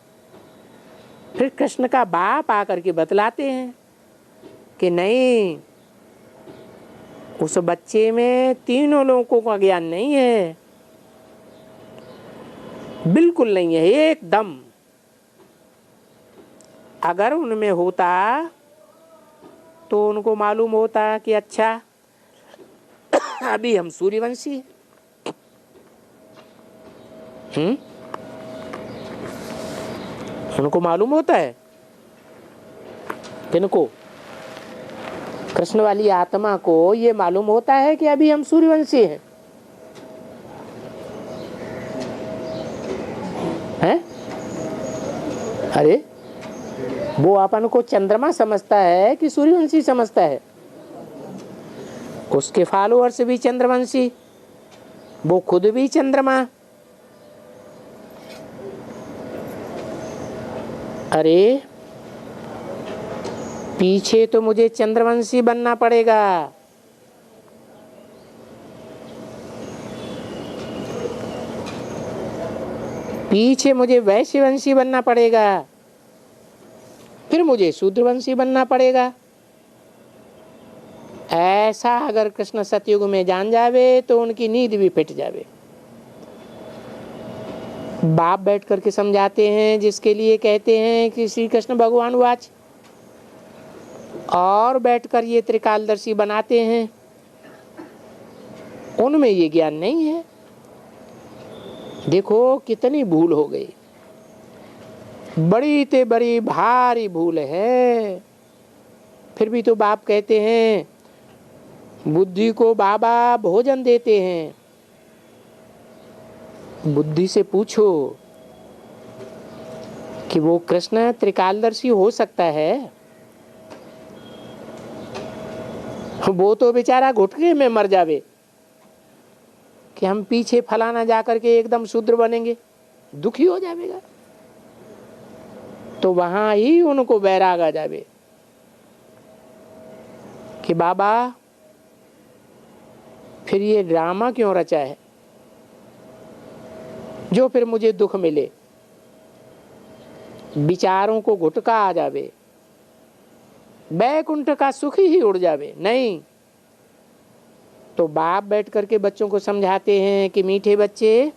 A: फिर कृष्ण का बाप आकर के बतलाते हैं कि नहीं, उस बच्चे में तीनों लोगों का ज्ञान नहीं है, बिल्कुल नहीं है, एकदम। अगर उनमें होता तो उनको मालूम होता कि अच्छा अभी हम सूर्यवंशी हैं। उनको मालूम होता है। किनको? कृष्ण वाली आत्मा को ये मालूम होता है कि अभी हम सूर्यवंशी हैं। हैं? अरे वो अपन को चंद्रमा समझता है कि सूर्यवंशी समझता है? उसके फॉलोअर्स भी चंद्रवंशी, वो खुद भी चंद्रमा। अरे पीछे तो मुझे चंद्रवंशी बनना पड़ेगा। पीछे मुझे वैश्यवंशी बनना पड़ेगा, फिर मुझे शूद्रवंशी बनना पड़ेगा। ऐसा अगर कृष्ण सतयुग में जान जावे तो उनकी नींद भी फिट जावे। बाप बैठ करके समझाते हैं, जिसके लिए कहते हैं कि श्री कृष्ण भगवान वाच, और बैठकर ये त्रिकालदर्शी बनाते हैं। उनमें ये ज्ञान नहीं है। देखो कितनी भूल हो गई, बड़ी ते बड़ी भारी भूल है। फिर भी तो बाप कहते हैं बुद्धि को बाबा भोजन देते हैं। बुद्धि से पूछो कि वो कृष्ण त्रिकालदर्शी हो सकता है? वो तो बेचारा घुटने में मर जावे कि हम पीछे फलाना जाकर के एकदम शूद्र बनेंगे, दुखी हो जाएगा। तो वहां ही उनको वैराग आ जावे कि बाबा फिर ये ड्रामा क्यों रचा है जो फिर मुझे दुख मिले, विचारों को घुटका आ जावे, बैकुंठ का सुख ही उड़ जावे। नहीं, तो बाप बैठ करके बच्चों को समझाते हैं कि मीठे बच्चे,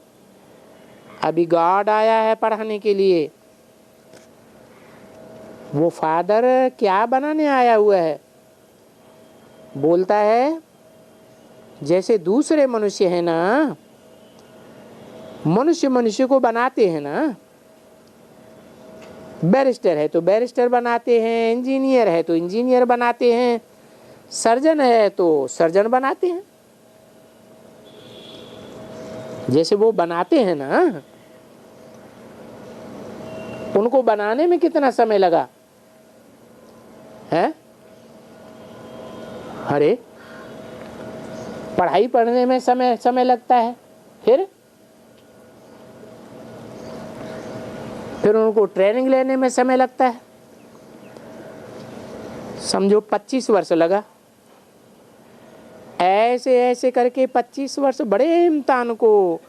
A: अभी गॉड आया है पढ़ाने के लिए। वो फादर क्या बनाने आया हुआ है? बोलता है जैसे दूसरे मनुष्य है ना, मनुष्य मनुष्य को बनाते हैं ना, बैरिस्टर है तो बैरिस्टर बनाते हैं, इंजीनियर है तो इंजीनियर बनाते हैं, सर्जन है तो सर्जन बनाते हैं। जैसे वो बनाते हैं ना, उनको बनाने में कितना समय लगा है? अरे पढ़ाई पढ़ने में समय लगता है, फिर उनको ट्रेनिंग लेने में समय लगता है। समझो 25 वर्ष लगा। ऐसे ऐसे करके 25 वर्ष बड़े इम्तिहान को,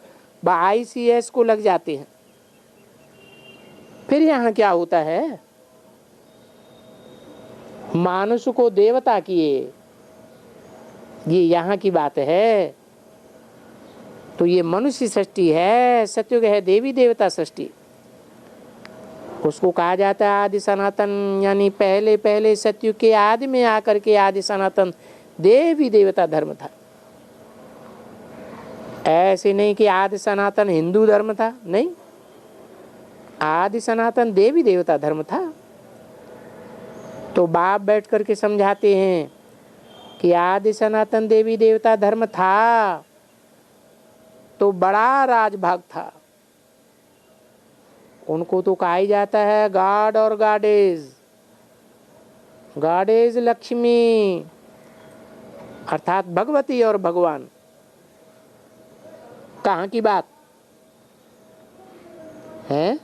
A: ICS को लग जाते हैं। फिर यहाँ क्या होता है? मानुष को देवता किए, ये यहाँ की बात है। तो ये मनुष्य सृष्टि है, सत्युग है देवी देवता सृष्टि। उसको कहा जाता है आदि सनातन, यानी पहले पहले सत्युग के आदि में आकर के आदि सनातन देवी देवता धर्म था। ऐसे नहीं कि आदि सनातन हिंदू धर्म था, नहीं, आदि सनातन देवी देवता धर्म था। तो बाप बैठ करके समझाते हैं कि आदि सनातन देवी देवता धर्म था तो बड़ा राजभाग था। उनको तो कहा ही जाता है गॉड और गॉडेज। गॉडेज लक्ष्मी अर्थात भगवती और भगवान। कहाँ की बात है?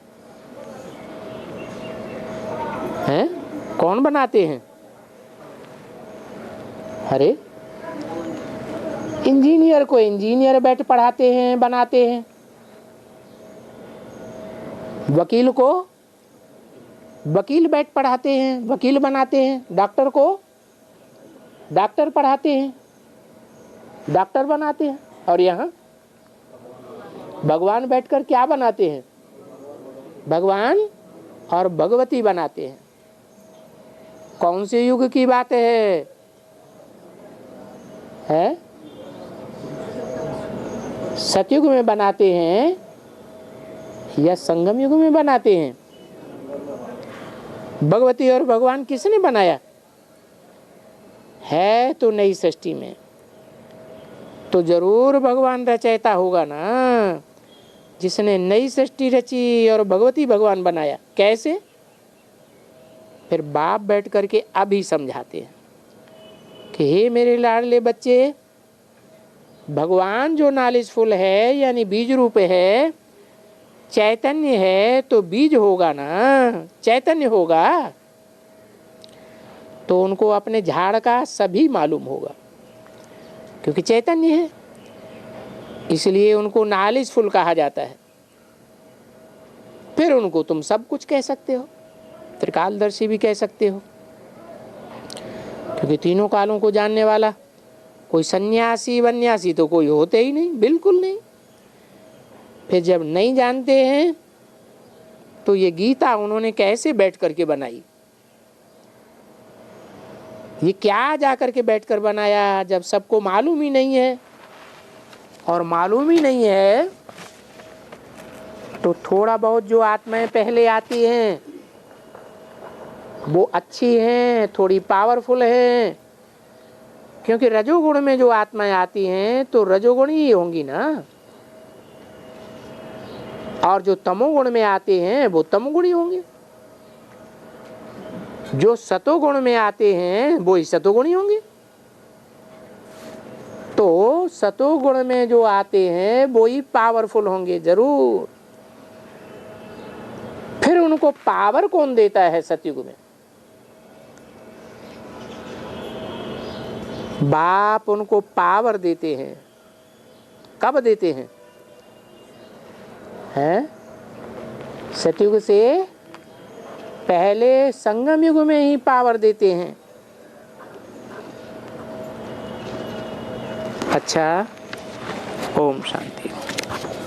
A: हैं? कौन बनाते हैं? अरे इंजीनियर को इंजीनियर बैठ पढ़ाते हैं, बनाते हैं। वकील को वकील बैठ पढ़ाते हैं, वकील बनाते हैं। डॉक्टर को डॉक्टर पढ़ाते हैं, डॉक्टर बनाते हैं। और यहाँ भगवान बैठकर क्या बनाते हैं? भगवान और भगवती बनाते हैं। कौन से युग की बात है? सतयुग में बनाते हैं या संगम युग में बनाते हैं? भगवती और भगवान किसने बनाया है? तो नई सृष्टि में तो जरूर भगवान रचयिता होगा ना, जिसने नई सृष्टि रची और भगवती भगवान बनाया। कैसे? फिर बाप बैठ करके अभी समझाते हैं कि हे मेरे लाडले बच्चे, भगवान जो नॉलेजफुल है यानी बीज रूप है, चैतन्य है, तो बीज होगा ना, चैतन्य होगा तो उनको अपने झाड़ का सभी मालूम होगा, क्योंकि चैतन्य है, इसलिए उनको नॉलेजफुल कहा जाता है। फिर उनको तुम सब कुछ कह सकते हो, त्रिकालदर्शी भी कह सकते हो, क्योंकि तीनों कालों को जानने वाला कोई सन्यासी वन्यासी तो कोई होते ही नहीं, बिल्कुल नहीं। फिर जब नहीं जानते हैं तो ये गीता उन्होंने कैसे बैठ करके बनाई? ये क्या जा करके बैठ कर बनाया जब सबको मालूम ही नहीं है? और मालूम ही नहीं है तो थोड़ा बहुत जो आत्माएं पहले आती हैं वो अच्छी हैं, थोड़ी पावरफुल हैं, क्योंकि रजोगुण में जो आत्माएं आती हैं तो रजोगुण ही होंगी ना, और जो तमोगुण में आते हैं वो तमोगुणी होंगे, जो सतोगुण में आते हैं वो ही सतोगुणी होंगे। तो सतोगुण में जो आते हैं वो ही पावरफुल होंगे जरूर। फिर उनको पावर कौन देता है? सतयुग में बाप उनको पावर देते हैं। कब देते हैं? हैं? सतयुग से पहले संगम युग में ही पावर देते हैं। अच्छा, ओम शांति।